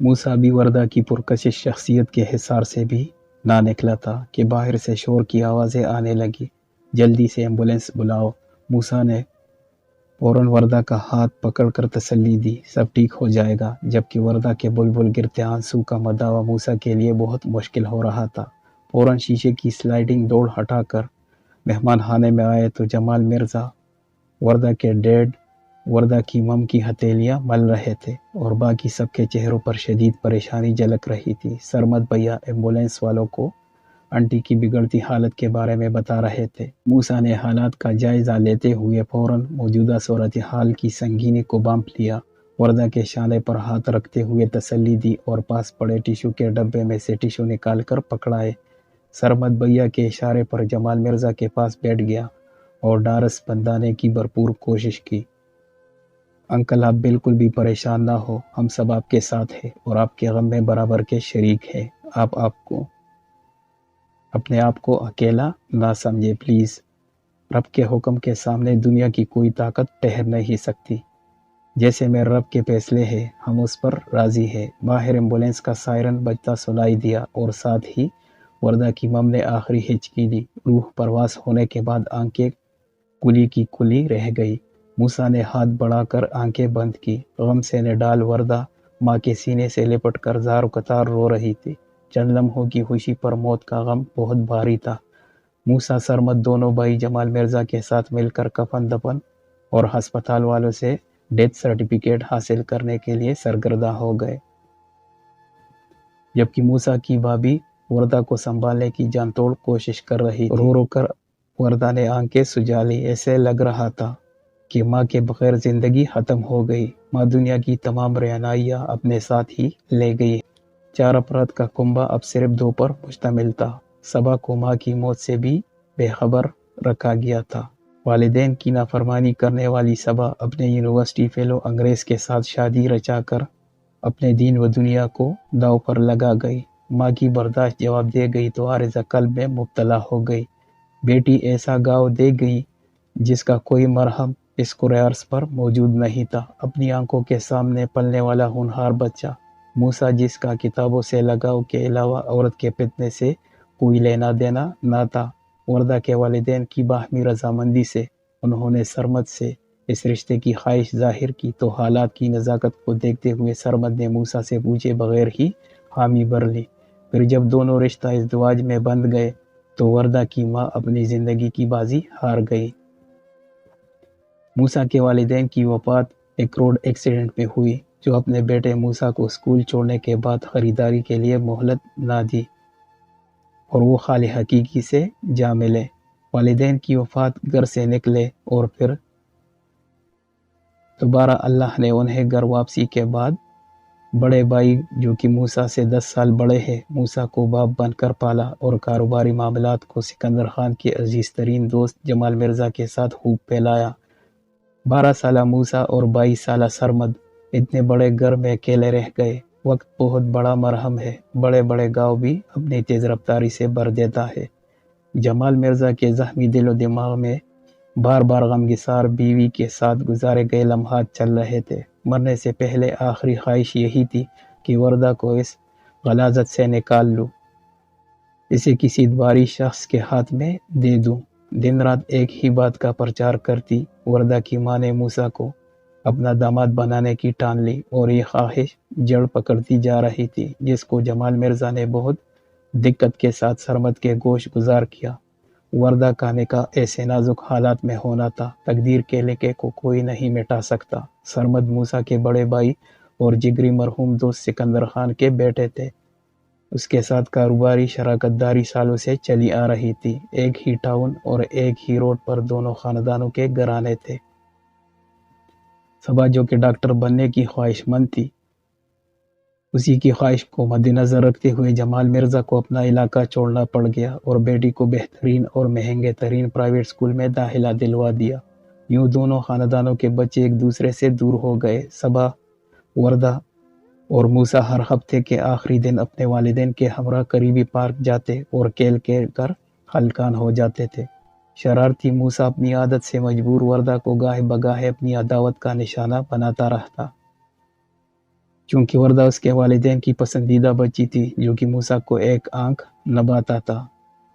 موسیٰ بھی وردہ کی پرکشش شخصیت کے حصار سے بھی نہ نکلا تھا کہ باہر سے شور کی آوازیں آنے لگی۔ جلدی سے ایمبولینس بلاؤ۔ موسیٰ نے فوراً وردہ کا ہاتھ پکڑ کر تسلی دی، سب ٹھیک ہو جائے گا، جبکہ وردہ کے بلبل گرتے آنسو کا مداوع موسیٰ کے لیے بہت مشکل ہو رہا تھا۔ فوراً شیشے کی سلائڈنگ دوڑ ہٹا کر مہمان خانے میں آئے تو جمال مرزا وردہ کے ڈیڈ وردہ کی مم کی ہتھیلیاں مل رہے تھے اور باقی سب کے چہروں پر شدید پریشانی جھلک رہی تھی۔ سرمد بھیا ایمبولینس والوں کو انٹی کی بگڑتی حالت کے بارے میں بتا رہے تھے۔ موسیٰ نے حالات کا جائزہ لیتے ہوئے فوراً موجودہ صورتحال کی سنگینی کو بھانپ لیا، وردہ کے شانے پر ہاتھ رکھتے ہوئے تسلی دی اور پاس پڑے ٹیشو کے ڈبے میں سے ٹیشو نکال کر پکڑائے۔ سرمد بھیا کے اشارے پر جمال مرزا کے پاس بیٹھ گیا اور ڈھارس بندھانے کی بھرپور کوشش کی۔ انکل آپ بالکل بھی پریشان نہ ہو، ہم سب آپ کے ساتھ ہیں اور آپ کے غم میں برابر کے شریک ہیں۔ آپ اپنے آپ کو اکیلا نہ سمجھے پلیز۔ رب کے حکم کے سامنے دنیا کی کوئی طاقت ٹھہر نہیں سکتی۔ جیسے میں رب کے فیصلے ہیں ہم اس پر راضی ہیں۔ باہر ایمبولینس کا سائرن بجتا سنائی دیا اور ساتھ ہی وردہ کی مم نے آخری ہچکی دی۔ روح پرواز ہونے کے بعد آنکھیں کلی کی کلی رہ گئی۔ موسیٰ نے ہاتھ بڑھا کر آنکھیں بند کی۔ غم سے نڈال وردہ ماں کے سینے سے لپٹ کر زار و قطار رو رہی تھی۔ چند لمحوں کی خوشی پر موت کا غم بہت بھاری تھا۔ موسیٰ سرمد دونوں بھائی جمال مرزا کے ساتھ مل کر کفن دفن اور ہسپتال والوں سے ڈیتھ سرٹیفکیٹ حاصل کرنے کے لیے سرگرداں ہو گئے، جبکہ موسیٰ کی بھابھی وردہ کو سنبھالنے کی جان توڑ کوشش کر رہی تھی۔ رو رو کر وردہ نے آنکھیں سجا لی۔ ایسے لگ رہا تھا کہ ماں کے بغیر زندگی ختم ہو گئی۔ ماں دنیا کی تمام رعنائیاں اپنے ساتھ ہی لے گئی۔ 4 افراد کا کنبہ اب صرف 2 پر مشتمل تھا۔ صبا کو ماں کی موت سے بھی بے خبر رکھا گیا تھا۔ والدین کی نافرمانی کرنے والی صبا اپنے یونیورسٹی فیلو انگریز کے ساتھ شادی رچا کر اپنے دین و دنیا کو داؤ پر لگا گئی۔ ماں کی برداشت جواب دے گئی تو عارضہ قلب میں مبتلا ہو گئی۔ بیٹی ایسا گاؤ دے گئی جس کا کوئی مرہم اس قرارس پر موجود نہیں تھا۔ اپنی آنکھوں کے سامنے پلنے والا ہونہار بچہ موسیٰ، جس کا کتابوں سے لگاؤ کے علاوہ عورت کے فتنے سے کوئی لینا دینا نہ تھا۔ وردہ کے والدین کی باہمی رضامندی سے انہوں نے سرمد سے اس رشتے کی خواہش ظاہر کی تو حالات کی نزاکت کو دیکھتے ہوئے سرمد نے موسیٰ سے پوچھے بغیر ہی حامی بھر لی۔ پھر جب دونوں رشتہ ازدواج میں بندھ گئے تو وردہ کی ماں اپنی زندگی کی بازی ہار گئی۔ موسیٰ کے والدین کی وفات ایک روڈ ایکسیڈنٹ میں ہوئی جو اپنے بیٹے موسیٰ کو اسکول چھوڑنے کے بعد خریداری کے لیے مہلت نہ دی اور وہ خال حقیقی سے جا ملے۔ والدین کی وفات گھر سے نکلے اور پھر دوبارہ اللہ نے انہیں گھر واپسی کے بعد بڑے بھائی جو کہ موسیٰ سے 10 سال بڑے ہیں موسیٰ کو باپ بن کر پالا اور کاروباری معاملات کو سکندر خان کے عزیز ترین دوست جمال مرزا کے ساتھ خوب پھیلایا۔ 12 سالہ موسیٰ اور 22 سالہ سرمد اتنے بڑے گھر میں اکیلے رہ گئے۔ وقت بہت بڑا مرہم ہے، بڑے بڑے گاؤں بھی اپنی تیز رفتاری سے بھر دیتا ہے۔ جمال مرزا کے زخمی دل و دماغ میں بار بار غمگسار بیوی کے ساتھ گزارے گئے لمحات چل رہے تھے۔ مرنے سے پہلے آخری خواہش یہی تھی کہ وردہ کو اس غلاظت سے نکال لوں، اسے کسی دوباری شخص کے ہاتھ میں دے دوں۔ دن رات ایک ہی بات کا پرچار کرتی وردہ کی ماں نے موسیٰ کو اپنا داماد بنانے کی ٹھان لی اور یہ خواہش جڑ پکڑتی جا رہی تھی جس کو جمال مرزا نے بہت دقت کے ساتھ سرمد کے گوش گزار کیا۔ وردہ کا نکاح ایسے نازک حالات میں ہونا تھا، تقدیر کے لکھے کو کوئی نہیں مٹا سکتا۔ سرمد موسیٰ کے بڑے بھائی اور جگری مرحوم دوست سکندر خان کے بیٹے تھے۔ اس کے ساتھ کاروباری شراکت داری سالوں سے چلی آ رہی تھی۔ ایک ہی ٹاؤن اور ایک ہی روڈ پر دونوں خاندانوں کے گھرانے تھے۔ صبا جو کہ ڈاکٹر بننے کی خواہش مند تھی، اسی کی خواہش کو مد نظر رکھتے ہوئے جمال مرزا کو اپنا علاقہ چھوڑنا پڑ گیا اور بیٹی کو بہترین اور مہنگے ترین پرائیویٹ اسکول میں داخلہ دلوا دیا۔ یوں دونوں خاندانوں کے بچے ایک دوسرے سے دور ہو گئے۔ صبا، وردہ اور موسیٰ ہر ہفتے کے آخری دن اپنے والدین کے ہمراہ قریبی پارک جاتے اور کھیل کر ہلکان ہو جاتے تھے۔ شرارتی موسیٰ اپنی عادت سے مجبور وردہ کو گاہے بگاہے اپنی عداوت کا نشانہ بناتا رہتا۔ چونکہ وردہ اس کے والدین کی پسندیدہ بچی تھی جو کہ موسیٰ کو ایک آنکھ نبھاتا تھا۔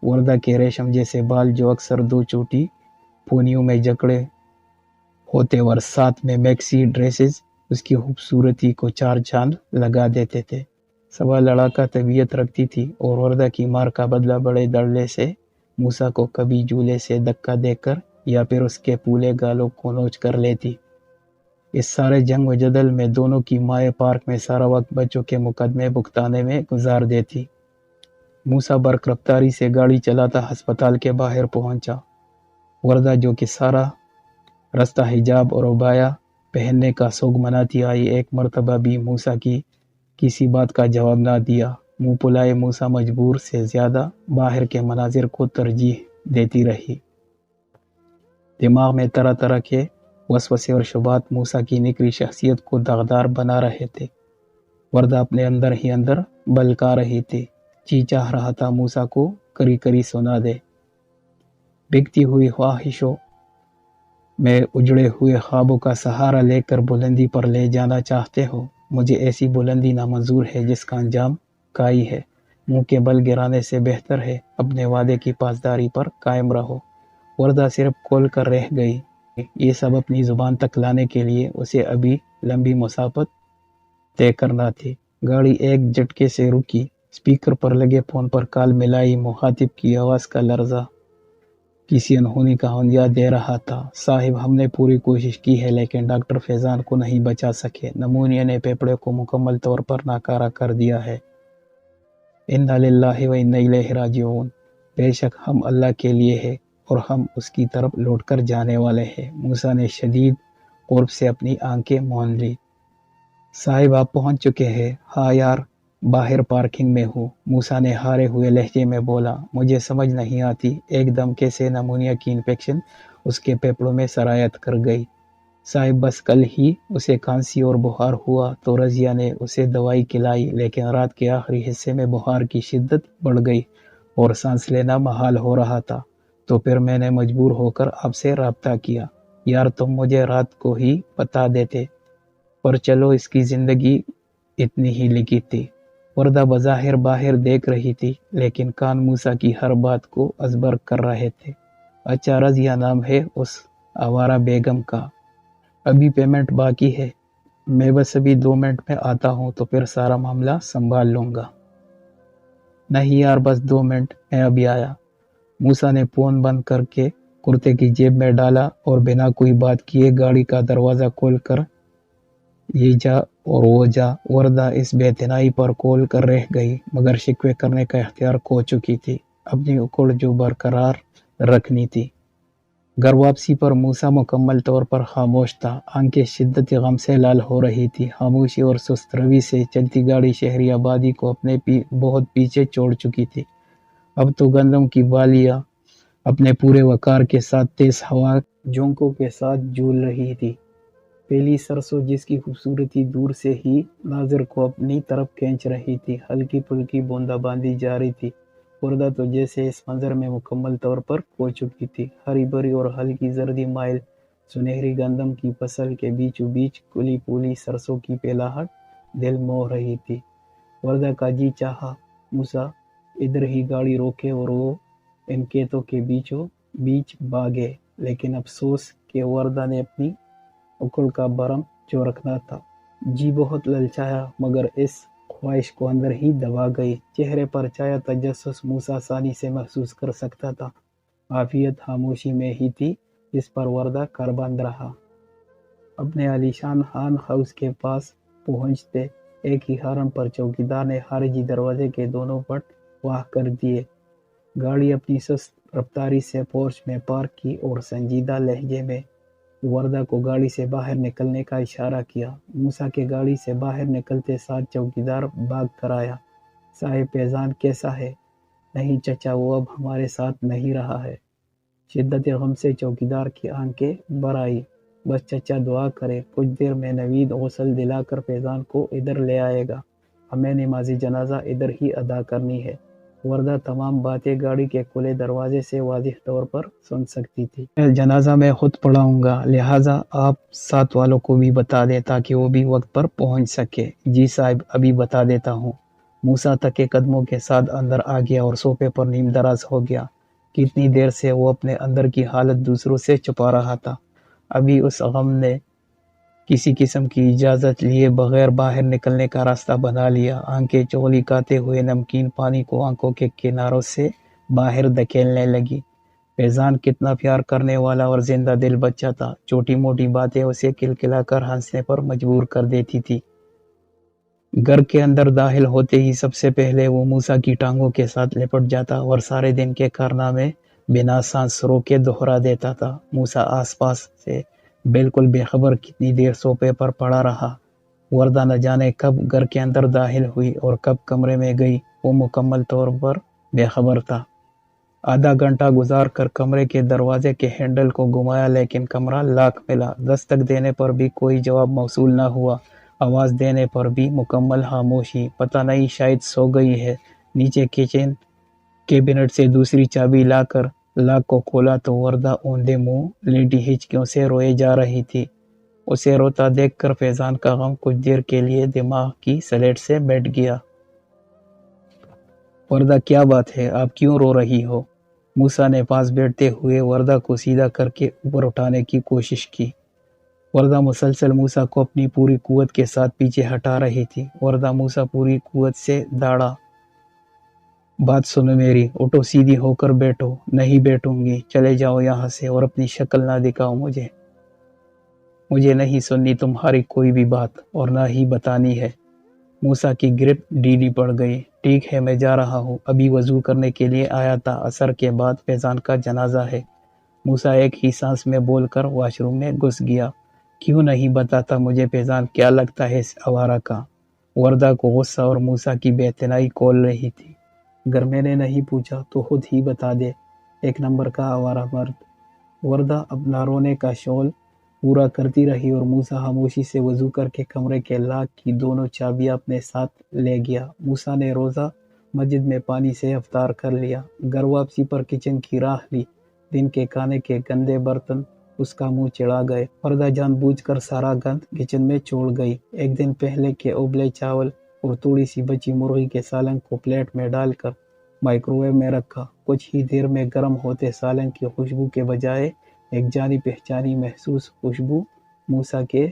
وردہ کے ریشم جیسے بال جو اکثر دو چوٹی پونیوں میں جکڑے ہوتے اور ساتھ میں میکسی ڈریسز اس کی خوبصورتی کو چار چاند لگا دیتے تھے۔ سوا لڑاکا طبیعت رکھتی تھی اور وردہ کی مار کا بدلہ بڑے دڑلے سے موسیٰ کو کبھی جھولے سے دھکا دے کر یا پھر اس کے پھولے گالوں کو نوچ کر لیتی۔ اس سارے جنگ و جدل میں دونوں کی مائیں پارک میں سارا وقت بچوں کے مقدمے بھگتانے میں گزار دیتی۔ موسیٰ برق رفتاری سے گاڑی چلاتا ہسپتال کے باہر پہنچا۔ وردہ جو کہ سارا رستہ حجاب اور عبایا پہننے کا سوگ مناتی آئی، ایک مرتبہ بھی موسیٰ کی کسی بات کا جواب نہ دیا۔ منہ پلائے موسیٰ مجبور سے زیادہ باہر کے مناظر کو ترجیح دیتی رہی۔ دماغ میں طرح طرح کے وسوسے اور شبہات موسیٰ کی نکری شخصیت کو داغدار بنا رہے تھے۔ وردہ اپنے اندر ہی اندر بلکا رہی تھی، جی چاہ رہا تھا موسیٰ کو کری کری سنا دے۔ بکتی ہوئی خواہشوں میں اجڑے ہوئے خوابوں کا سہارا لے کر بلندی پر لے جانا چاہتے ہو، مجھے ایسی بلندی نامنظور ہے جس کا انجام کائی ہے۔ منہ کے بل گرانے سے بہتر ہے اپنے وعدے کی پاسداری پر قائم رہو۔ وردہ صرف کھول کر رہ گئی۔ یہ سب اپنی زبان تک لانے کے لیے اسے ابھی لمبی مسافت طے کرنا تھی۔ گاڑی ایک جھٹکے سے رکی۔ اسپیکر پر لگے فون پر کال ملائی۔ مخاطب کی آواز کا لرزہ کسی انہونی کا ہنجیا دے رہا تھا۔ صاحب، ہم نے پوری کوشش کی ہے لیکن ڈاکٹر فیضان کو نہیں بچا سکے۔ نمونیا نے پھیپھڑے کو مکمل طور پر ناکارہ کر دیا ہے۔ انا للہ و انا الیہ راجعون۔ بے شک ہم اللہ کے لیے ہے اور ہم اس کی طرف لوٹ کر جانے والے ہیں۔ موسیٰ نے شدید قرب سے اپنی آنکھیں موند لی۔ صاحب، آپ پہنچ چکے ہیں؟ ہاں یار، باہر پارکنگ میں ہوں، موسیٰ نے ہارے ہوئے لہجے میں بولا۔ مجھے سمجھ نہیں آتی، ایک دم کیسے نمونیا کی انفیکشن اس کے پھیپھڑوں میں سرایت کر گئی۔ صاحب، بس کل ہی اسے کھانسی اور بخار ہوا تو رضیہ نے اسے دوائی کھلائی، لیکن رات کے آخری حصے میں بخار کی شدت بڑھ گئی اور سانس لینا محال ہو رہا تھا، تو پھر میں نے مجبور ہو کر آپ سے رابطہ کیا۔ یار تم مجھے رات کو ہی بتا دیتے، پر چلو اس کی زندگی اتنی ہی لکھی تھی۔ وردہ بظاہر باہر دیکھ رہی تھی لیکن کان موسیٰ کی ہر بات کو ازبر کر رہے تھے۔ اچھا، رضیہ نام ہے اس آوارہ بیگم کا؟ ابھی پیمنٹ باقی ہے، میں بس ابھی 2 منٹ میں آتا ہوں تو پھر سارا معاملہ سنبھال لوں گا۔ نہیں یار، بس 2 منٹ، میں ابھی آیا۔ موسیٰ نے فون بند کر کے کرتے کی جیب میں ڈالا اور بنا کوئی بات کیے گاڑی کا دروازہ کھول کر یہ جا اور وہ جا۔ وردہ اس بے اعتنائی پر کھول کر رہ گئی مگر شکوے کرنے کا اختیار کھو چکی تھی، اپنی اکڑ جو برقرار رکھنی تھی۔ گھر واپسی پر موسیٰ مکمل طور پر خاموش تھا، آنکھیں شدت غم سے لال ہو رہی تھی۔ خاموشی اور سست روی سے چلتی گاڑی شہری آبادی کو اپنے بہت پیچھے چھوڑ چکی تھی۔ اب تو گندم کی بالیاں اپنے پورے وقار کے ساتھ تیز ہوا جھونکوں کے ساتھ جھول رہی تھی۔ پہلی سرسوں جس کی خوبصورتی دور سے ہی ناظر کو اپنی طرف کھینچ رہی تھی، ہلکی پھلکی بوندا باندی جاری تھی۔ وردہ تو جیسے اس منظر میں مکمل طور پر کھو چکی تھی۔ ہری بھری اور ہلکی زردی مائل سنہری گندم کی فصل کے بیچوں بیچ کھلی پھولی سرسوں کی پھیلاہٹ دل موہ رہی تھی۔ وردہ کا جی چاہا موسیٰ ادھر ہی گاڑی روکے اور وہ ان کھیتوں کے بیچوں بیچ بھاگے، لیکن افسوس کہ وردہ نے اپنی عقل کا برم جو رکھنا تھا۔ جی بہت للچایا مگر اس خواہش کو اندر ہی دبا گئی۔ چہرے پر چھایا تجسس موسیٰ آسانی سے محسوس کر سکتا تھا۔ عافیت خاموشی میں ہی تھی جس پر وردہ قربان رہا۔ اپنے عالیشان خان ہاؤس کے پاس پہنچتے ایک ہی ہارن پر چوکیدار نے خارجی دروازے کے دونوں پٹ واہ کر دیے۔ گاڑی اپنی سست رفتاری سے پورچ میں پارک کی اور سنجیدہ لہجے میں وردہ کو گاڑی سے باہر نکلنے کا اشارہ کیا۔ موسیٰ کے گاڑی سے باہر نکلتے ساتھ چوکیدار بھاگ کر آیا۔ صاحب، فیضان کیسا ہے؟ نہیں چچا، وہ اب ہمارے ساتھ نہیں رہا ہے۔ شدت غم سے چوکیدار کی آنکھیں بھر آئی۔ بس چچا دعا کرے، کچھ دیر میں نوید غسل دلا کر فیضان کو ادھر لے آئے گا، ہمیں نماز جنازہ ادھر ہی ادا کرنی ہے۔ وردہ تمام باتیں گاڑی کے کھلے دروازے سے واضح طور پر سن سکتی تھی۔ جنازہ میں خود پڑھاؤں گا، لہٰذا آپ ساتھ والوں کو بھی بتا دیں تاکہ وہ بھی وقت پر پہنچ سکے۔ جی صاحب، ابھی بتا دیتا ہوں۔ موسیٰ تھکے قدموں کے ساتھ اندر آ گیا اور صوفے پر نیم دراز ہو گیا۔ کتنی دیر سے وہ اپنے اندر کی حالت دوسروں سے چھپا رہا تھا۔ ابھی اس غم نے کسی قسم کی اجازت لیے بغیر باہر نکلنے کا راستہ بنا لیا۔ آنکھیں چولیکاتے ہوئے نمکین پانی کو آنکھوں کے کناروں سے باہر دھکیلنے لگی۔ فیضان کتنا پیار کرنے والا اور زندہ دل بچہ تھا۔ چھوٹی موٹی باتیں اسے کلکلا کر ہنسنے پر مجبور کر دیتی تھی۔ گھر کے اندر داخل ہوتے ہی سب سے پہلے وہ موسیٰ کی ٹانگوں کے ساتھ لپٹ جاتا اور سارے دن کے کارنامے بنا سانس روکے دہرا دیتا تھا۔ موسیٰ آس پاس سے بالکل بے خبر کتنی دیر صوفے پر پڑا رہا۔ وردہ نہ جانے کب گھر کے اندر داخل ہوئی اور کب کمرے میں گئی، وہ مکمل طور پر بے خبر تھا۔ آدھا گھنٹہ گزار کر کمرے کے دروازے کے ہینڈل کو گھمایا لیکن کمرہ لاک ملا۔ دستک دینے پر بھی کوئی جواب موصول نہ ہوا۔ آواز دینے پر بھی مکمل خاموشی۔ پتہ نہیں شاید سو گئی ہے۔ نیچے کچن کیبنٹ سے دوسری چابی لا کر لاک کو کھولا تو وردہ اوندھے منہ لیٹی ہچکیوں سے روئے جا رہی تھی۔ اسے روتا دیکھ کر فیضان کا غم کچھ دیر کے لیے دماغ کی سلیٹ سے بیٹھ گیا۔ وردہ، کیا بات ہے؟ آپ کیوں رو رہی ہو؟ موسیٰ نے پاس بیٹھتے ہوئے وردہ کو سیدھا کر کے اوپر اٹھانے کی کوشش کی۔ وردہ مسلسل موسیٰ کو اپنی پوری قوت کے ساتھ پیچھے ہٹا رہی تھی۔ وردہ موسیٰ پوری قوت سے داڑا۔ بات سنو میری، اٹھو، سیدھی ہو کر بیٹھو۔ نہیں بیٹھوں گی، چلے جاؤ یہاں سے اور اپنی شکل نہ دکھاؤ مجھے۔ مجھے نہیں سننی تمہاری کوئی بھی بات اور نہ ہی بتانی ہے۔ موسیٰ کی گرفت ڈھیلی پڑ گئی۔ ٹھیک ہے، میں جا رہا ہوں، ابھی وضو کرنے کے لیے آیا تھا، عصر کے بعد فیضان کا جنازہ ہے۔ موسیٰ ایک ہی سانس میں بول کر واش روم میں گھس گیا۔ کیوں نہیں بتاتا مجھے فیضان کیا لگتا ہے اس آوارہ کا؟ وردہ کو غصہ اور موسیٰ کی بے اعتنائی کھول رہی تھی۔ اگر میں نے نہیں پوچھا تو خود ہی بتا دے، ایک نمبر کا آوارہ مرد۔ وردہ اپنا رونے کا شغل پورا کرتی رہی اور موسیٰ خاموشی سے وضو کر کے کمرے کے لاک کی دونوں چابیاں اپنے ساتھ لے گیا۔ موسیٰ نے روزہ مسجد میں پانی سے افطار کر لیا۔ گھر واپسی پر کچن کی راہ لی۔ دن کے کھانے کے گندے برتن اس کا منہ چڑھا گئے۔ وردہ جان بوجھ کر سارا گند کچن میں چھوڑ گئی۔ ایک دن پہلے کے ابلے چاول اور تھوڑی سی بچی مرغی کے سالن کو پلیٹ میں ڈال کر مائکرو ویو میں رکھا۔ کچھ ہی دیر میں گرم ہوتے سالن کی خوشبو کے بجائے ایک جانی پہچانی محسوس خوشبو موسیٰ کے